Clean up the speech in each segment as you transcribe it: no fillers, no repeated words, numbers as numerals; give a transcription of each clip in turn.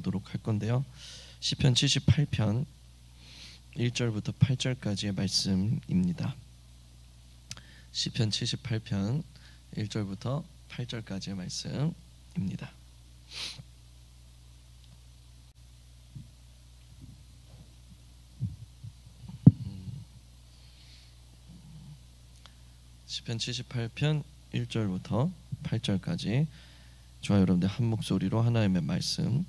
보도록 할 건데요. 시편 78편 1절부터 8절까지의 말씀입니다. 시편 78편 1절부터 8절까지의 말씀입니다. 시편 78편 1절부터 8절까지 저와 여러분들 한 목소리로 하나님의 말씀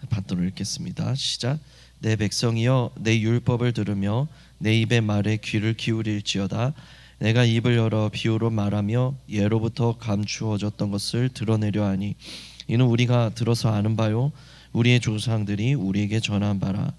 받도록 읽겠습니다. 시작. 내 백성이여 내 율법을 들으며 내 입의 말에 귀를 기울일지어다. 내가 입을 열어 비유로 말하며 예로부터 감추어졌던 것을 드러내려 하니 이는 우리가 들어서 아는 바요 우리의 조상들이 우리에게 전한 바라.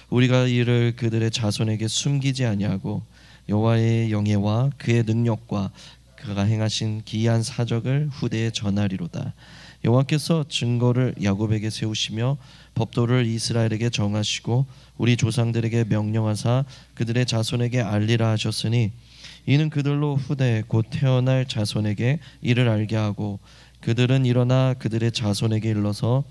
우리가 이를 그들의 자손에게 숨기지 아니하고 여호와의 영예와 그의 능력과 그가 행하신 기이한 사적을 후대에 전하리로다. 여호와께서 증거를 야곱에게 세우시며 법도를 이스라엘에게 정하시고 우리 조상들에게 명령하사 그들의 자손에게 알리라 하셨으니 이는 그들로 후대 곧 태어날 자손에게 이를 알게 하고 그들은 일어나 그들의 자손에게 일러서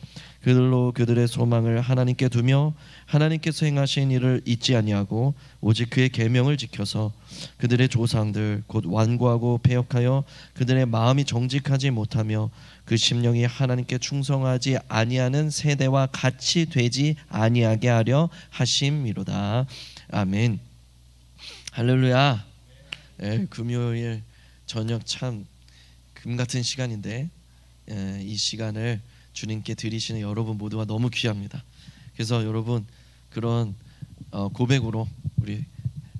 그들로 그들의 소망을 하나님께 두며 하나님께서 행하신 일을 잊지 아니하고 오직 그의 계명을 지켜서 그들의 조상들 곧 완고하고 패역하여 그들의 마음이 정직하지 못하며 그 심령이 하나님께 충성하지 아니하는 세대와 같이 되지 아니하게 하려 하심이로다. 아멘. 할렐루야. 금요일 저녁 참 금같은 시간인데 이 시간을 주님께 드리시는 여러분 모두가 너무 귀합니다. 그래서 여러분 그런 고백으로 우리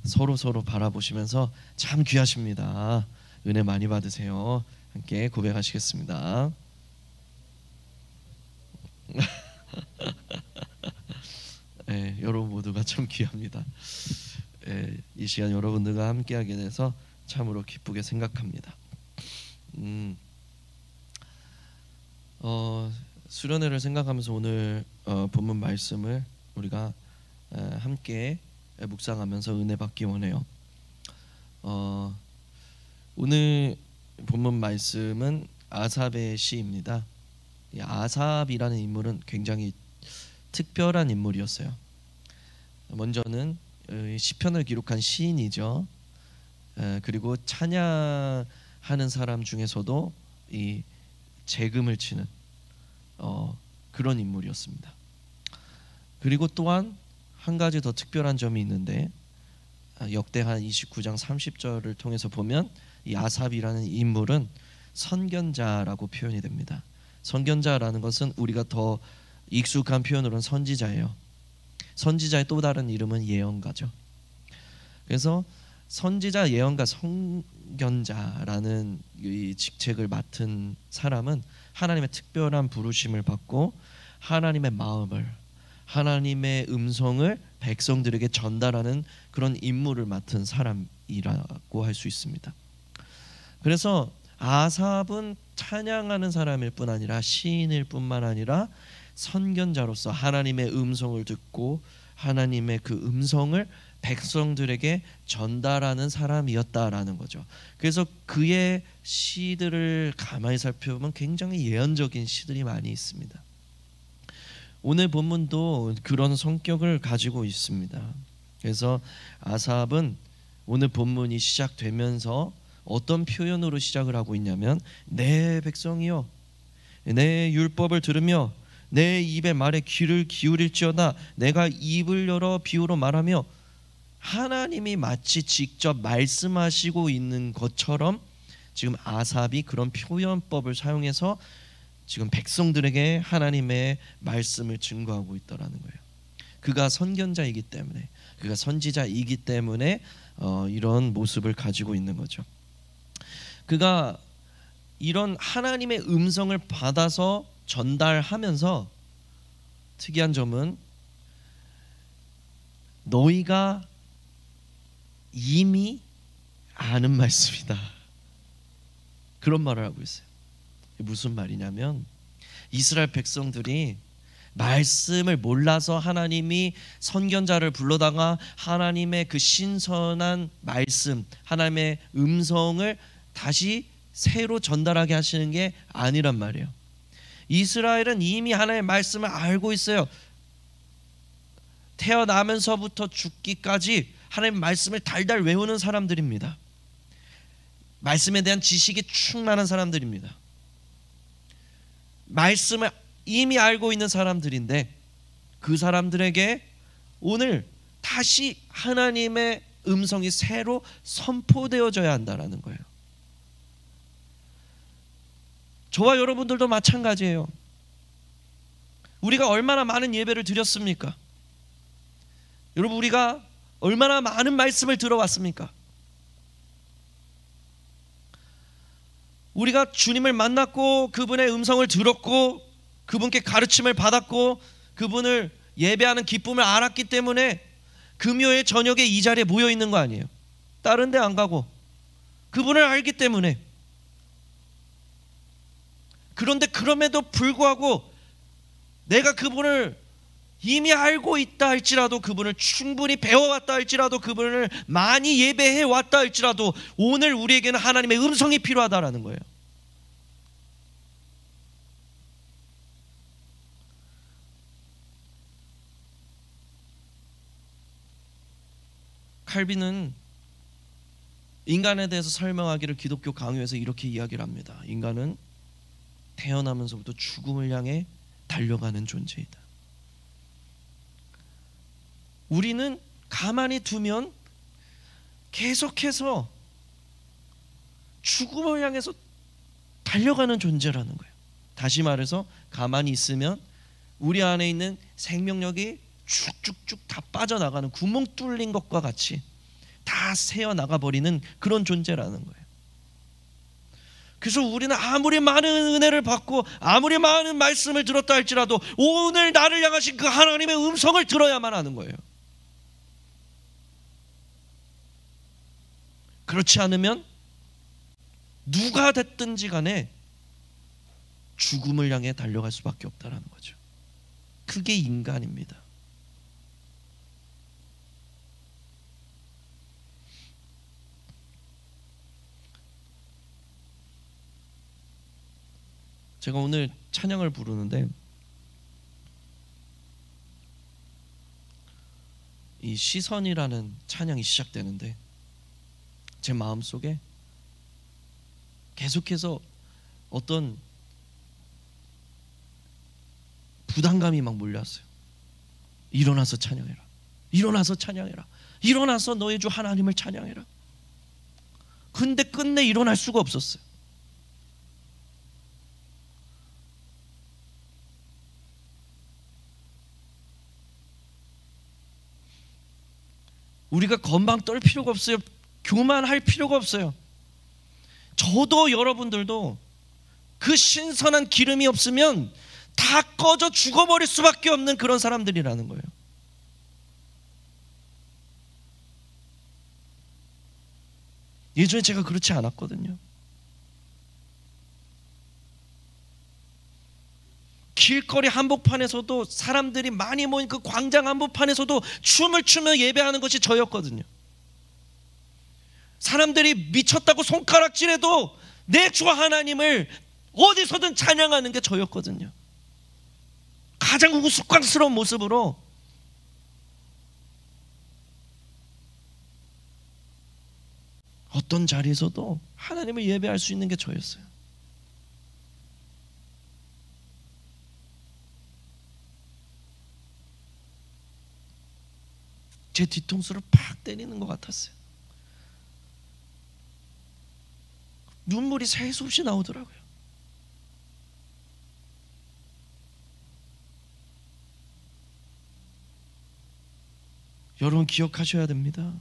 서로 바라보시면서 참 귀하십니다. 은혜 많이 받으세요. 함께 고백하시겠습니다. 여러분 모두가 참 귀합니다. 이 시간 여러분들과 함께하게 돼서 참으로 기쁘게 생각합니다. 수련회를 생각하면서 오늘 본문 말씀을 우리가 함께 묵상하면서 은혜 받기 원해요. 오늘 본문 말씀은 아삽의 시입니다. 이 아삽이라는 인물은 굉장히 특별한 인물이었어요. 먼저는 시편을 기록한 시인이죠. 그리고 찬양하는 사람 중에서도 이 재금을 치는 그런 인물이었습니다. 그리고 또한 한 가지 더 특별한 점이 있는데 역대하 29장 30절을 통해서 보면 이 아삽이라는 인물은 선견자라고 표현이 됩니다. 선견자라는 것은 우리가 더 익숙한 표현으로는 선지자예요. 선지자의 또 다른 이름은 예언가죠. 그래서 선지자, 예언가, 선견자라는 이 직책을 맡은 사람은 하나님의 특별한 부르심을 받고 하나님의 마음을, 하나님의 음성을 백성들에게 전달하는 그런 임무를 맡은 사람이라고 할 수 있습니다. 그래서 아삽은 찬양하는 사람일 뿐 아니라 시인일 뿐만 아니라 선견자로서 하나님의 음성을 듣고 하나님의 그 음성을 백성들에게 전달하는 사람이었다라는 거죠. 그래서 그의 시들을 가만히 살펴보면 굉장히 예언적인 시들이 많이 있습니다. 오늘 본문도 그런 성격을 가지고 있습니다. 그래서 아삽은 오늘 본문이 시작되면서 어떤 표현으로 시작을 하고 있냐면 내 백성이여 내 율법을 들으며 내 입의 말에 귀를 기울일지어다. 내가 입을 열어 비유로 말하며 하나님이 마치 직접 말씀하시고 있는 것처럼 지금 아삽이 그런 표현법을 사용해서 지금 백성들에게 하나님의 말씀을 증거하고 있다라는 거예요. 그가 선견자이기 때문에, 그가 선지자이기 때문에 이런 모습을 가지고 있는 거죠. 그가 이런 하나님의 음성을 받아서 전달하면서 특이한 점은 너희가 이미 아는 말씀이다. 그런 말을 하고 있어요. 무슨 말이냐면 이스라엘 백성들이 말씀을 몰라서 하나님이 선견자를 불러다가 하나님의 그 신선한 말씀, 하나님의 음성을 다시 새로 전달하게 하시는 게 아니란 말이에요. 이스라엘은 이미 하나님의 말씀을 알고 있어요. 태어나면서부터 죽기까지 하나님의 말씀을 달달 외우는 사람들입니다. 말씀에 대한 지식이 충만한 사람들입니다. 말씀을 이미 알고 있는 사람들인데 그 사람들에게 오늘 다시 하나님의 음성이 새로 선포되어져야 한다는 거예요. 저와 여러분들도 마찬가지예요. 우리가 얼마나 많은 예배를 드렸습니까? 여러분, 우리가 얼마나 많은 말씀을 들어왔습니까? 우리가 주님을 만났고 그분의 음성을 들었고 그분께 가르침을 받았고 그분을 예배하는 기쁨을 알았기 때문에 금요일 저녁에 이 자리에 모여 있는 거 아니에요. 다른 데 안 가고 그분을 알기 때문에. 그런데 그럼에도 불구하고 내가 그분을 이미 알고 있다 할지라도, 그분을 충분히 배워왔다 할지라도, 그분을 많이 예배해 왔다 할지라도 오늘 우리에게는 하나님의 음성이 필요하다라는 거예요. 칼빈은 인간에 대해서 설명하기를 기독교 강요에서 이렇게 이야기를 합니다. 인간은 태어나면서부터 죽음을 향해 달려가는 존재이다. 우리는 가만히 두면 계속해서 죽음을 향해서 달려가는 존재라는 거예요. 다시 말해서 가만히 있으면 우리 안에 있는 생명력이 쭉쭉쭉 다 빠져나가는, 구멍 뚫린 것과 같이 다 새어나가버리는 그런 존재라는 거예요. 그래서 우리는 아무리 많은 은혜를 받고 아무리 많은 말씀을 들었다 할지라도 오늘 나를 향하신 그 하나님의 음성을 들어야만 하는 거예요. 그렇지 않으면 누가 됐든지 간에 죽음을 향해 달려갈 수밖에 없다는 거죠. 그게 인간입니다. 제가 오늘 찬양을 부르는데 이 시선이라는 찬양이 시작되는데 제 마음속에 계속해서 어떤 부담감이 막 몰려왔어요. 일어나서 찬양해라. 일어나서 찬양해라. 일어나서 너의 주 하나님을 찬양해라. 근데 끝내 일어날 수가 없었어요. 우리가 건방 떨 필요가 없어요. 교만할 필요가 없어요. 저도 여러분들도 그 신선한 기름이 없으면 다 꺼져 죽어버릴 수밖에 없는 그런 사람들이라는 거예요. 예전에 제가 그렇지 않았거든요. 길거리 한복판에서도 사람들이 많이 모인 그 광장 한복판에서도 춤을 추며 예배하는 것이 저였거든요. 사람들이 미쳤다고 손가락질해도 내 주 하나님을 어디서든 찬양하는 게 저였거든요. 가장 우스꽝스러운 모습으로 어떤 자리에서도 하나님을 예배할 수 있는 게 저였어요. 제 뒤통수를 팍 때리는 것 같았어요. 눈물이 셀 수 없이 나오더라고요. 여러분 기억하셔야 됩니다.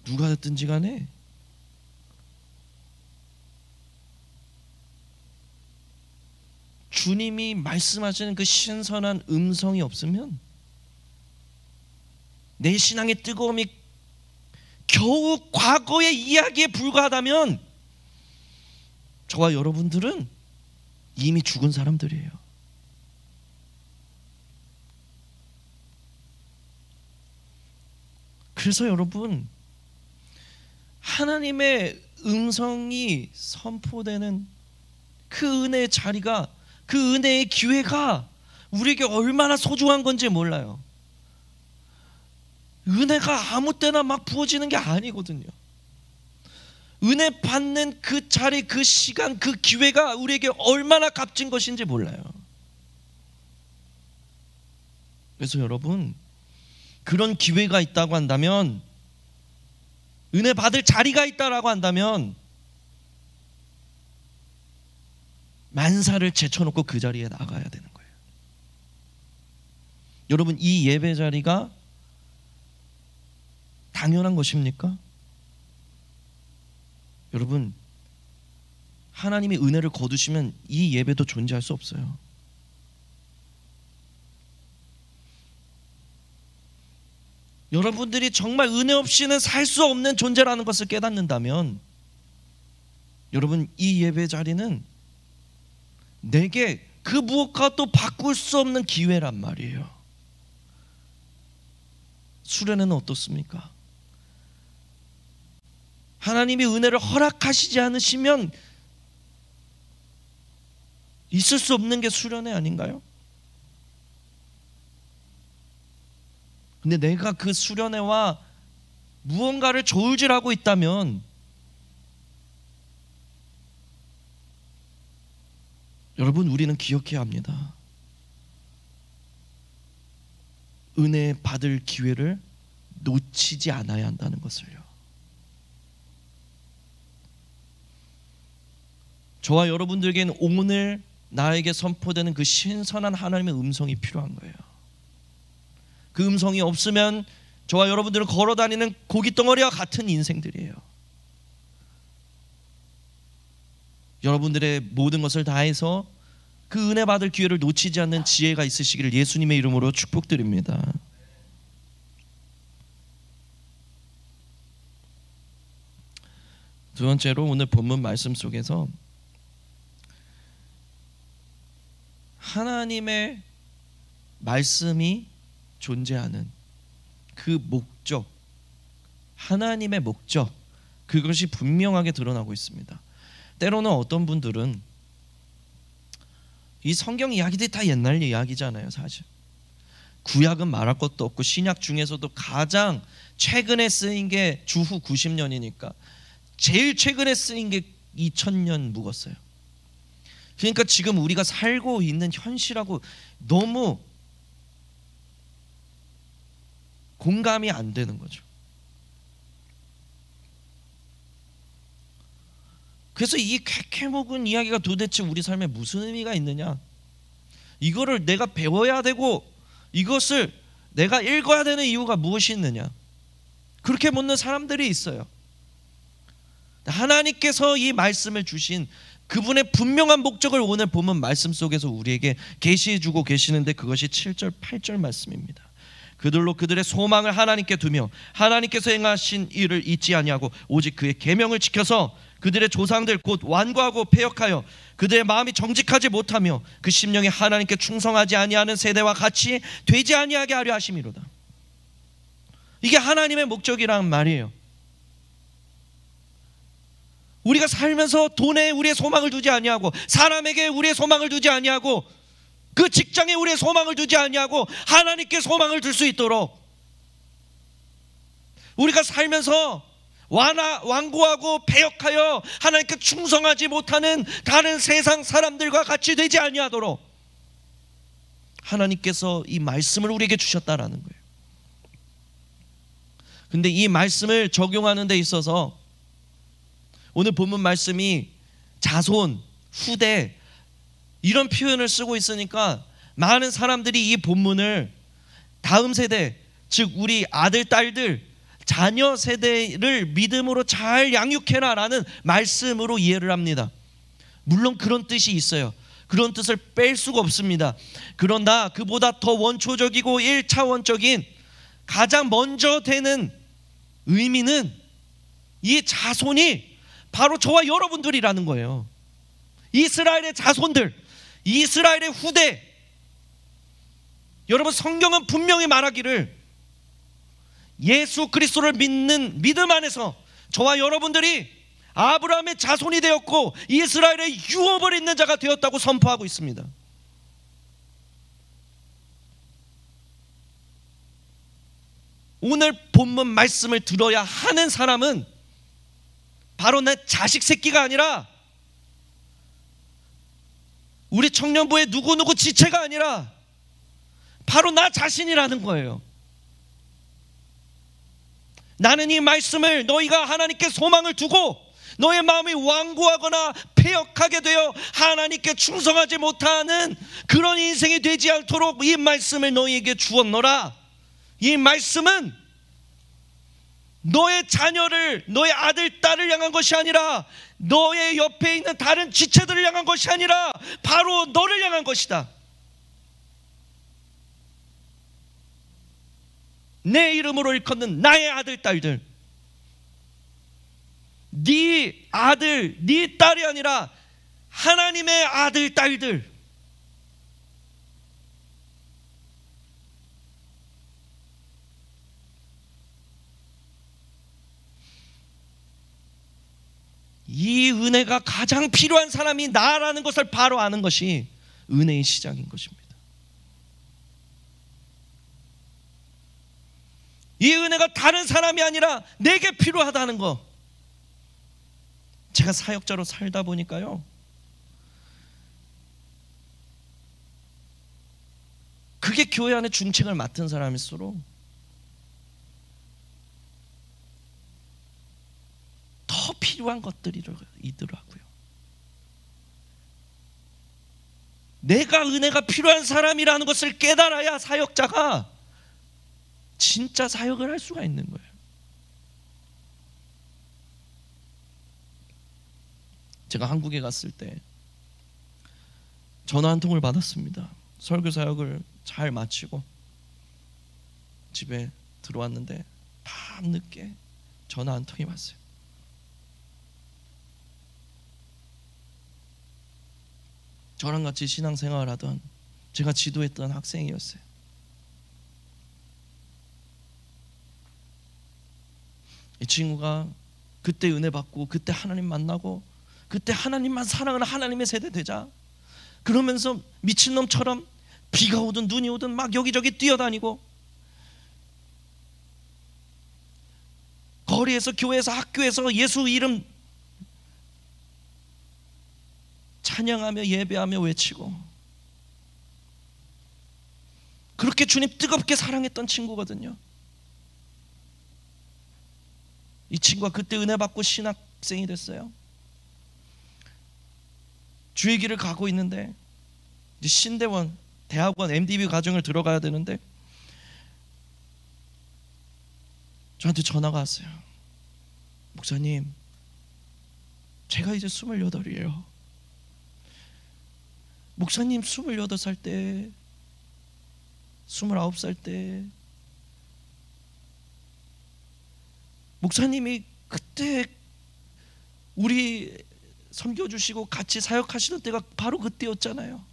누가 됐든지 간에 주님이 말씀하시는 그 신선한 음성이 없으면 내 신앙의 뜨거움이 겨우 과거의 이야기에 불과하다면 저와 여러분들은 이미 죽은 사람들이에요. 그래서 여러분, 하나님의 음성이 선포되는 그 은혜의 자리가, 그 은혜의 기회가 우리에게 얼마나 소중한 건지 몰라요. 은혜가 아무 때나 막 부어지는 게 아니거든요. 은혜 받는 그 자리, 그 시간, 그 기회가 우리에게 얼마나 값진 것인지 몰라요. 그래서 여러분, 그런 기회가 있다고 한다면, 은혜 받을 자리가 있다라고 한다면 만사를 제쳐놓고 그 자리에 나가야 되는 거예요. 여러분, 이 예배 자리가 당연한 것입니까? 여러분, 하나님이 은혜를 거두시면 이 예배도 존재할 수 없어요. 여러분들이 정말 은혜 없이는 살 수 없는 존재라는 것을 깨닫는다면, 여러분, 이 예배 자리는 내게 그 무엇과도 바꿀 수 없는 기회란 말이에요. 수련회는 어떻습니까? 하나님이 은혜를 허락하시지 않으시면 있을 수 없는 게 수련회 아닌가요? 근데 내가 그 수련회와 무언가를 저울질하고 있다면 여러분, 우리는 기억해야 합니다. 은혜 받을 기회를 놓치지 않아야 한다는 것을요. 저와 여러분들에게는 오늘 나에게 선포되는 그 신선한 하나님의 음성이 필요한 거예요. 그 음성이 없으면 저와 여러분들은 걸어다니는 고깃덩어리와 같은 인생들이에요. 여러분들의 모든 것을 다해서 그 은혜 받을 기회를 놓치지 않는 지혜가 있으시기를 예수님의 이름으로 축복드립니다. 두 번째로, 오늘 본문 말씀 속에서 하나님의 말씀이 존재하는 그 목적, 하나님의 목적, 그것이 분명하게 드러나고 있습니다. 때로는 어떤 분들은 이 성경 이야기들이 다 옛날 이야기잖아요. 사실 구약은 말할 것도 없고 신약 중에서도 가장 최근에 쓰인 게 주후 90년이니까 제일 최근에 쓰인 게 2000년 묵었어요. 그러니까 지금 우리가 살고 있는 현실하고 너무 공감이 안 되는 거죠. 그래서 이 쾌쾌묵은 이야기가 도대체 우리 삶에 무슨 의미가 있느냐, 이거를 내가 배워야 되고 이것을 내가 읽어야 되는 이유가 무엇이 있느냐, 그렇게 묻는 사람들이 있어요. 하나님께서 이 말씀을 주신 그분의 분명한 목적을 오늘 본문 말씀 속에서 우리에게 계시해 주고 계시는데, 그것이 7절 8절 말씀입니다. 그들로 그들의 소망을 하나님께 두며 하나님께서 행하신 일을 잊지 아니하고 오직 그의 계명을 지켜서 그들의 조상들 곧 완고하고 패역하여 그들의 마음이 정직하지 못하며 그 심령이 하나님께 충성하지 아니하는 세대와 같이 되지 아니하게 하려 하심이로다. 이게 하나님의 목적이란 말이에요. 우리가 살면서 돈에 우리의 소망을 두지 아니하고, 사람에게 우리의 소망을 두지 아니하고, 그 직장에 우리의 소망을 두지 아니하고 하나님께 소망을 둘 수 있도록, 우리가 살면서 완고하고 패역하여 하나님께 충성하지 못하는 다른 세상 사람들과 같이 되지 아니하도록 하나님께서 이 말씀을 우리에게 주셨다라는 거예요. 근데 이 말씀을 적용하는 데 있어서 오늘 본문 말씀이 자손, 후대 이런 표현을 쓰고 있으니까 많은 사람들이 이 본문을 다음 세대, 즉 우리 아들, 딸들, 자녀 세대를 믿음으로 잘 양육해라 라는 말씀으로 이해를 합니다. 물론 그런 뜻이 있어요. 그런 뜻을 뺄 수가 없습니다. 그러나 그보다 더 원초적이고 1차원적인 가장 먼저 되는 의미는 이 자손이 바로 저와 여러분들이라는 거예요. 이스라엘의 자손들, 이스라엘의 후대. 여러분, 성경은 분명히 말하기를 예수 그리스도를 믿는 믿음 안에서 저와 여러분들이 아브라함의 자손이 되었고 이스라엘의 유업을 잇는 자가 되었다고 선포하고 있습니다. 오늘 본문 말씀을 들어야 하는 사람은 바로 내 자식 새끼가 아니라 우리 청년부의 누구누구 지체가 아니라 바로 나 자신이라는 거예요. 나는 이 말씀을 너희가 하나님께 소망을 두고 너의 마음이 완고하거나 패역하게 되어 하나님께 충성하지 못하는 그런 인생이 되지 않도록 이 말씀을 너희에게 주었노라. 이 말씀은 너의 자녀를, 너의 아들, 딸을 향한 것이 아니라 너의 옆에 있는 다른 지체들을 향한 것이 아니라 바로 너를 향한 것이다. 내 이름으로 일컫는 나의 아들, 딸들, 네 아들, 네 딸이 아니라 하나님의 아들, 딸들, 이 은혜가 가장 필요한 사람이 나라는 것을 바로 아는 것이 은혜의 시작인 것입니다. 이 은혜가 다른 사람이 아니라 내게 필요하다는 거. 제가 사역자로 살다 보니까요, 그게 교회 안에 중책을 맡은 사람일수록 더 필요한 것들이더라고요. 내가 은혜가 필요한 사람이라는 것을 깨달아야 사역자가 진짜 사역을 할 수가 있는 거예요. 제가 한국에 갔을 때 전화 한 통을 받았습니다. 설교 사역을 잘 마치고 집에 들어왔는데 밤늦게 전화 한 통이 왔어요. 저랑 같이 신앙생활을 하던, 제가 지도했던 학생이었어요. 이 친구가 그때 은혜 받고 그때 하나님 만나고 그때 하나님만 사랑하는 하나님의 세대 되자 그러면서 미친놈처럼 비가 오든 눈이 오든 막 여기저기 뛰어다니고 거리에서, 교회에서, 학교에서 예수 이름 찬양하며 예배하며 외치고 그렇게 주님 뜨겁게 사랑했던 친구거든요. 이 친구가 그때 은혜 받고 신학생이 됐어요. 주의 길을 가고 있는데 이제 신대원, 대학원, MDB 과정을 들어가야 되는데 저한테 전화가 왔어요. 목사님, 제가 이제 28이에요. 목사님 28살 때, 29살 때 목사님이 그때 우리 섬겨주시고 같이 사역하시던 때가 바로 그때였잖아요.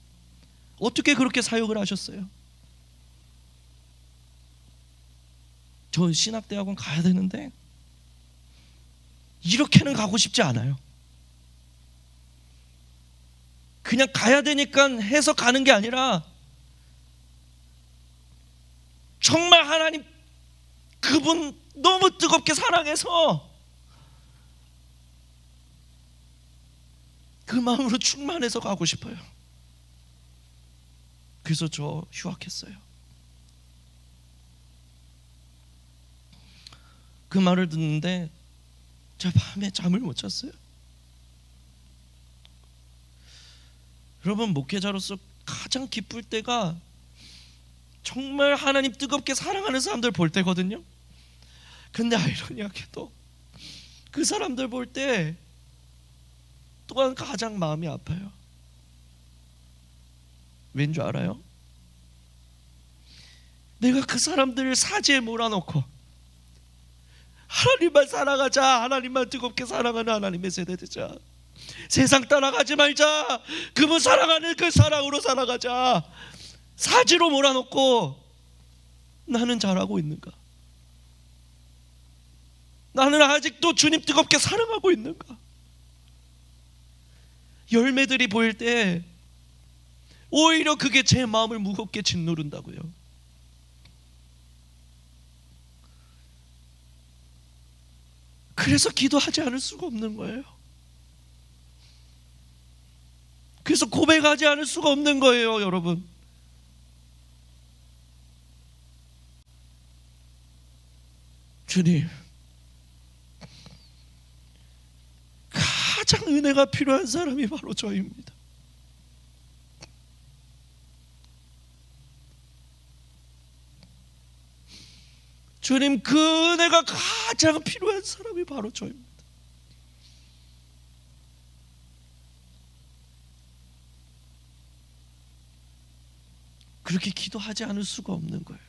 어떻게 그렇게 사역을 하셨어요? 저 신학대학원 가야 되는데 이렇게는 가고 싶지 않아요. 그냥 가야 되니까 해서 가는 게 아니라 정말 하나님 그분 너무 뜨겁게 사랑해서 그 마음으로 충만해서 가고 싶어요. 그래서 저 휴학했어요. 그 말을 듣는데 제가 밤에 잠을 못 잤어요. 여러분, 목회자로서 가장 기쁠 때가 정말 하나님 뜨겁게 사랑하는 사람들 볼 때거든요. 근데 아이러니하게도 그 사람들 볼 때 또한 가장 마음이 아파요. 왠 줄 알아요? 내가 그 사람들을 사지에 몰아넣고 하나님만 사랑하자, 하나님만 뜨겁게 사랑하는 하나님의 세대 되자, 세상 따라가지 말자, 그분 사랑하는 그 사랑으로 살아가자, 사지로 몰아넣고 나는 잘하고 있는가? 나는 아직도 주님 뜨겁게 사랑하고 있는가? 열매들이 보일 때 오히려 그게 제 마음을 무겁게 짓누른다고요. 그래서 기도하지 않을 수가 없는 거예요. 그래서 고백하지 않을 수가 없는 거예요, 여러분. 주님, 가장 은혜가 필요한 사람이 바로 저입니다. 주님, 그 은혜가 가장 필요한 사람이 바로 저입니다. 그렇게 기도하지 않을 수가 없는 거예요.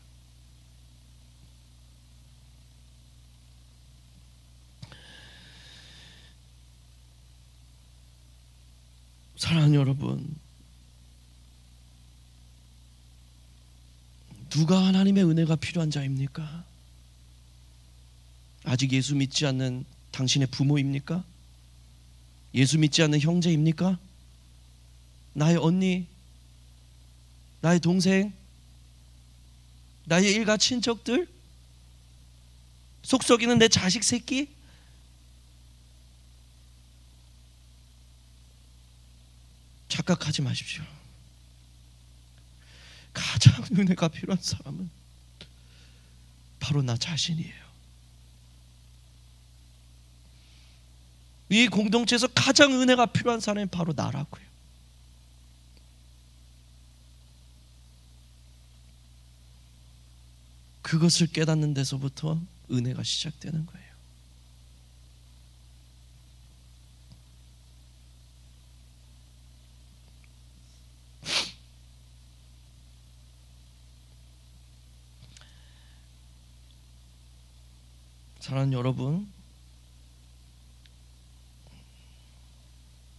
사랑하는 여러분, 누가 하나님의 은혜가 필요한 자입니까? 아직 예수 믿지 않는 당신의 부모입니까? 예수 믿지 않는 형제입니까? 나의 언니, 나의 동생, 나의 일가 친척들, 속 썩이는 내 자식 새끼? 착각하지 마십시오. 가장 은혜가 필요한 사람은 바로 나 자신이에요. 이 공동체에서 가장 은혜가 필요한 사람이 바로 나라고요. 그것을 깨닫는 데서부터 은혜가 시작되는 거예요. 사랑하는 여러분,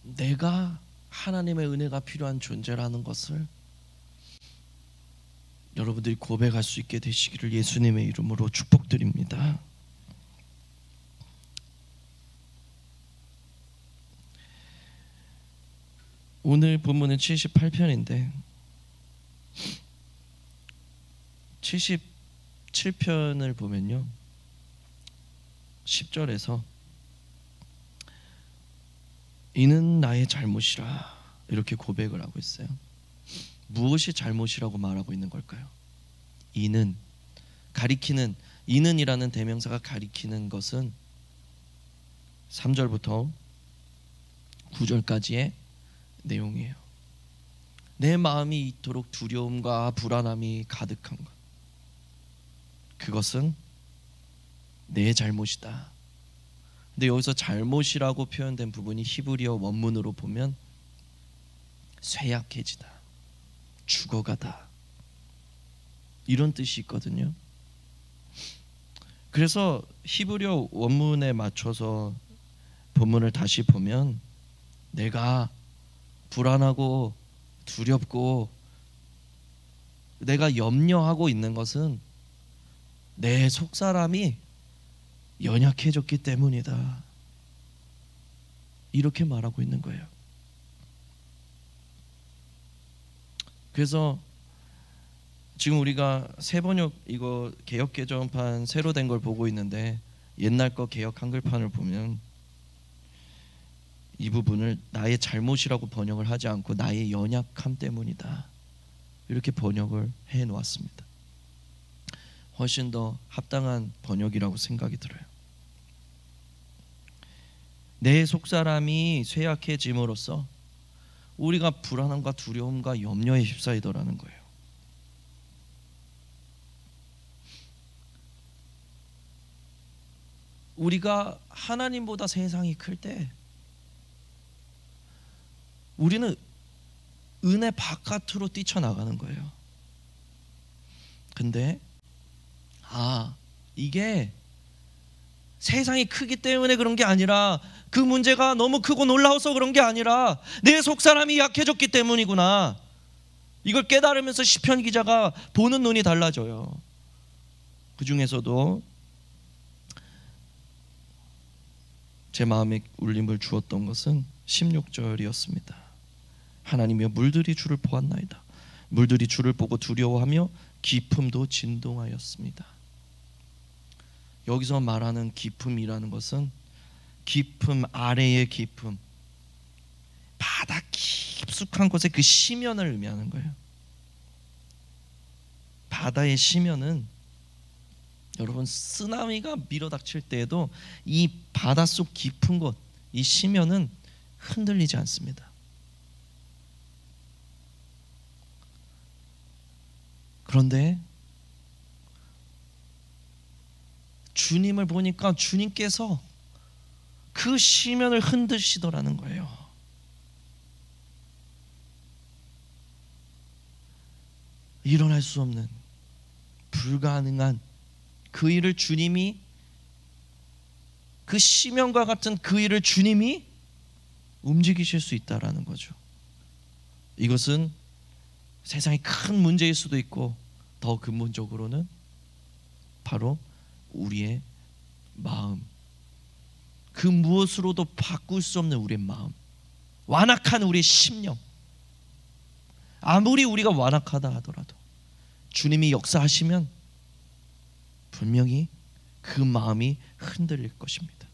내가 하나님의 은혜가 필요한 존재라는 것을 여러분들이 고백할 수 있게 되시기를 예수님의 이름으로 축복드립니다. 오늘 본문은 78편인데 77편을 보면요, 10절에서 이는 나의 잘못이라 이렇게 고백을 하고 있어요. 무엇이 잘못이라고 말하고 있는 걸까요? 이는, 가리키는, 이는이라는 대명사가 가리키는 것은 3절부터 9절까지의 내용이에요. 내 마음이 이토록 두려움과 불안함이 가득한 것, 그것은 내 잘못이다. 근데 여기서 잘못이라고 표현된 부분이 히브리어 원문으로 보면 쇠약해지다, 죽어가다, 이런 뜻이 있거든요. 그래서 히브리어 원문에 맞춰서 본문을 다시 보면 내가 불안하고 두렵고 내가 염려하고 있는 것은 내 속사람이 연약해졌기 때문이다, 이렇게 말하고 있는 거예요. 그래서 지금 우리가 새번역 이거 개역 개정판 새로 된 걸 보고 있는데 옛날 거 개역 한글판을 보면 이 부분을 나의 잘못이라고 번역을 하지 않고 나의 연약함 때문이다, 이렇게 번역을 해 놓았습니다. 훨씬 더 합당한 번역이라고 생각이 들어요. 내 속사람이 쇠약해짐으로써 우리가 불안함과 두려움과 염려에 휩싸이더라는 거예요. 우리가 하나님보다 세상이 클 때 우리는 은혜 바깥으로 뛰쳐나가는 거예요. 근데 이게 세상이 크기 때문에 그런 게 아니라, 그 문제가 너무 크고 놀라워서 그런 게 아니라 내 속사람이 약해졌기 때문이구나, 이걸 깨달으면서 시편 기자가 보는 눈이 달라져요. 그 중에서도 제 마음에 울림을 주었던 것은 16절이었습니다. 하나님이여 물들이 주를 보았나이다. 물들이 주를 보고 두려워하며 깊음도 진동하였습니다. 여기서 말하는 깊음이라는 것은 깊음 아래의 깊음, 바다 깊숙한 곳의 그 심연을 의미하는 거예요. 바다의 심연은 여러분 쓰나미가 밀어닥칠 때에도 이 바닷속 깊은 곳, 이 심연은 흔들리지 않습니다. 그런데 주님을 보니까 주님께서 그 심연을 흔드시더라는 거예요. 일어날 수 없는 불가능한 그 일을 주님이, 그 심연과 같은 그 일을 주님이 움직이실 수 있다라는 거죠. 이것은 세상의 큰 문제일 수도 있고 더 근본적으로는 바로 우리의 마음, 그 무엇으로도 바꿀 수 없는 우리의 마음, 완악한 우리의 심령. 아무리 우리가 완악하다 하더라도 주님이 역사하시면 분명히 그 마음이 흔들릴 것입니다.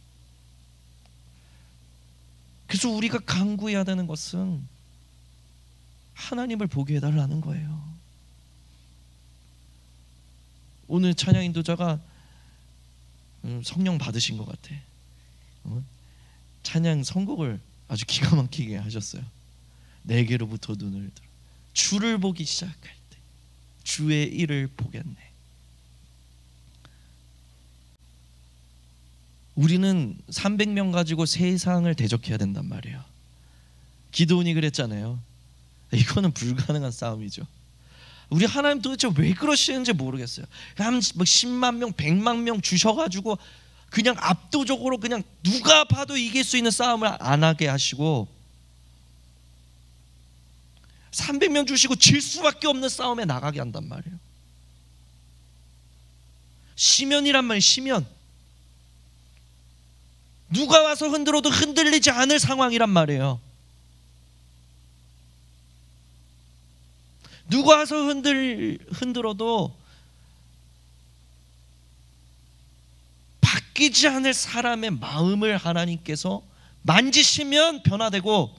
그래서 우리가 간구해야 되는 것은 하나님을 보게 해달라는 거예요. 오늘 찬양 인도자가 성령 받으신 것 같아. 찬양 선곡을 아주 기가 막히게 하셨어요. 내게로부터 눈을 들어 주를 보기 시작할 때 주의 일을 보겠네. 우리는 300명 가지고 세상을 대적해야 된단 말이에요. 기드온이 그랬잖아요. 이거는 불가능한 싸움이죠. 우리 하나님 도대체 왜 그러시는지 모르겠어요. 한 10만 명, 100만 명 주셔가지고 그냥 압도적으로 그냥 누가 봐도 이길 수 있는 싸움을 안 하게 하시고 300명 주시고 질 수밖에 없는 싸움에 나가게 한단 말이에요. 심연이란 말이에요. 심연. 누가 와서 흔들어도 흔들리지 않을 상황이란 말이에요. 누가 와서 흔들어도 바뀌지 않을 사람의 마음을 하나님께서 만지시면 변화되고,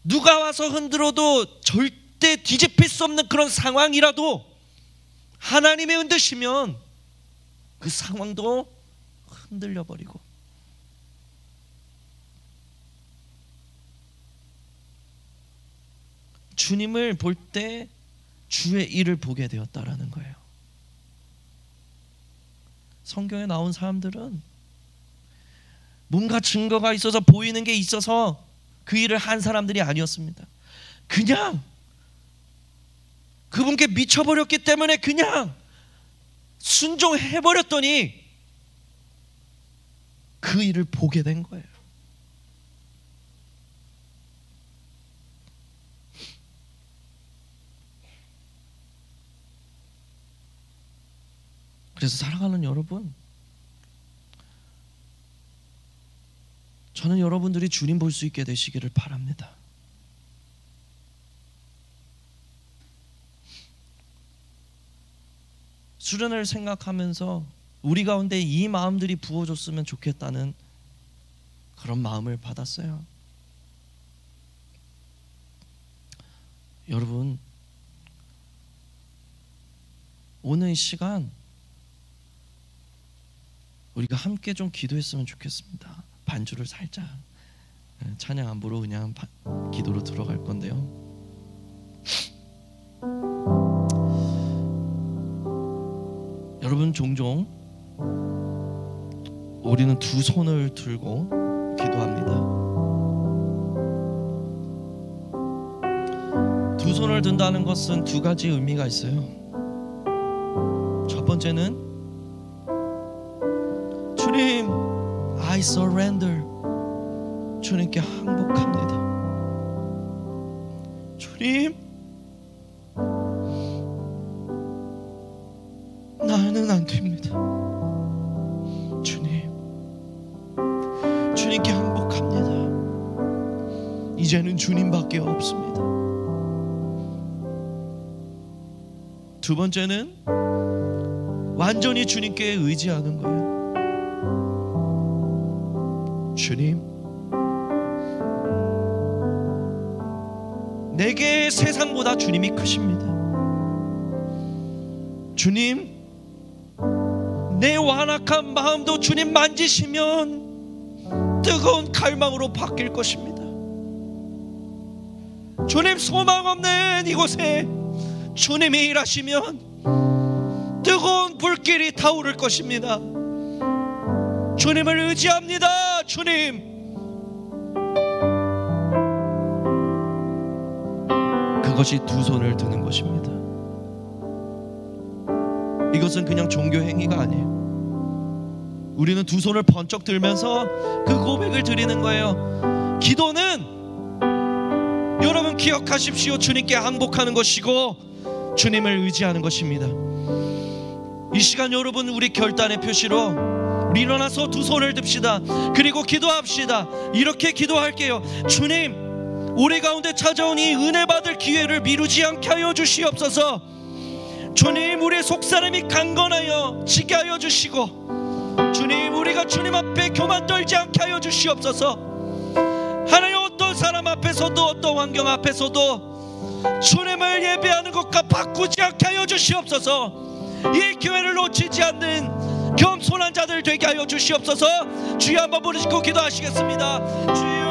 누가 와서 흔들어도 절대 뒤집힐 수 없는 그런 상황이라도 하나님의 흔드시면 그 상황도 흔들려 버리고, 주님을 볼 때 주의 일을 보게 되었다라는 거예요. 성경에 나온 사람들은 뭔가 증거가 있어서 보이는 게 있어서 그 일을 한 사람들이 아니었습니다. 그냥 그분께 미쳐버렸기 때문에 그냥 순종해버렸더니 그 일을 보게 된 거예요. 그래서 사랑하는 여러분, 저는 여러분들이 주님 볼 수 있게 되시기를 바랍니다. 수련을 생각하면서 우리 가운데 이 마음들이 부어졌으면 좋겠다는 그런 마음을 받았어요. 여러분, 오늘 이 시간 우리가 함께 좀 기도했으면 좋겠습니다. 반주를 살짝 찬양 안무로 그냥 기도로 들어갈 건데요. 여러분, 종종 우리는 두 손을 들고 기도합니다. 두 손을 든다는 것은 두 가지 의미가 있어요. 첫 번째는 주님, I surrender. 주님께 항복합니다. 주님, 나는 안 됩니다. 주님, 수밖에 없습니다. 두 번째는 완전히 주님께 의지하는 거예요. 주님, 내게 세상보다 주님이 크십니다. 주님, 내 완악한 마음도 주님 만지시면 뜨거운 갈망으로 바뀔 것입니다. 주님, 소망 없는 이곳에 주님이 일하시면 뜨거운 불길이 타오를 것입니다. 주님을 의지합니다. 주님, 그것이 두 손을 드는 것입니다. 이것은 그냥 종교 행위가 아니에요. 우리는 두 손을 번쩍 들면서 그 고백을 드리는 거예요. 기도는 여러분 기억하십시오. 주님께 항복하는 것이고 주님을 의지하는 것입니다. 이 시간 여러분, 우리 결단의 표시로 우리 일어나서 두 손을 듭시다. 그리고 기도합시다. 이렇게 기도할게요. 주님, 우리 가운데 찾아온 이 은혜 받을 기회를 미루지 않게 하여 주시옵소서. 주님, 우리의 속사람이 강건하여 지게 하여 주시고, 주님, 우리가 주님 앞에 교만 떨지 않게 하여 주시옵소서. 하나님, 어떤 사람 앞에서도 어떤 환경 앞에서도 주님을 예배하는 것과 바꾸지 않게 하여 주시옵소서. 이 기회를 놓치지 않는 겸손한 자들 되게 하여 주시옵소서. 주여 한번 부르시고 기도하시겠습니다. 주여.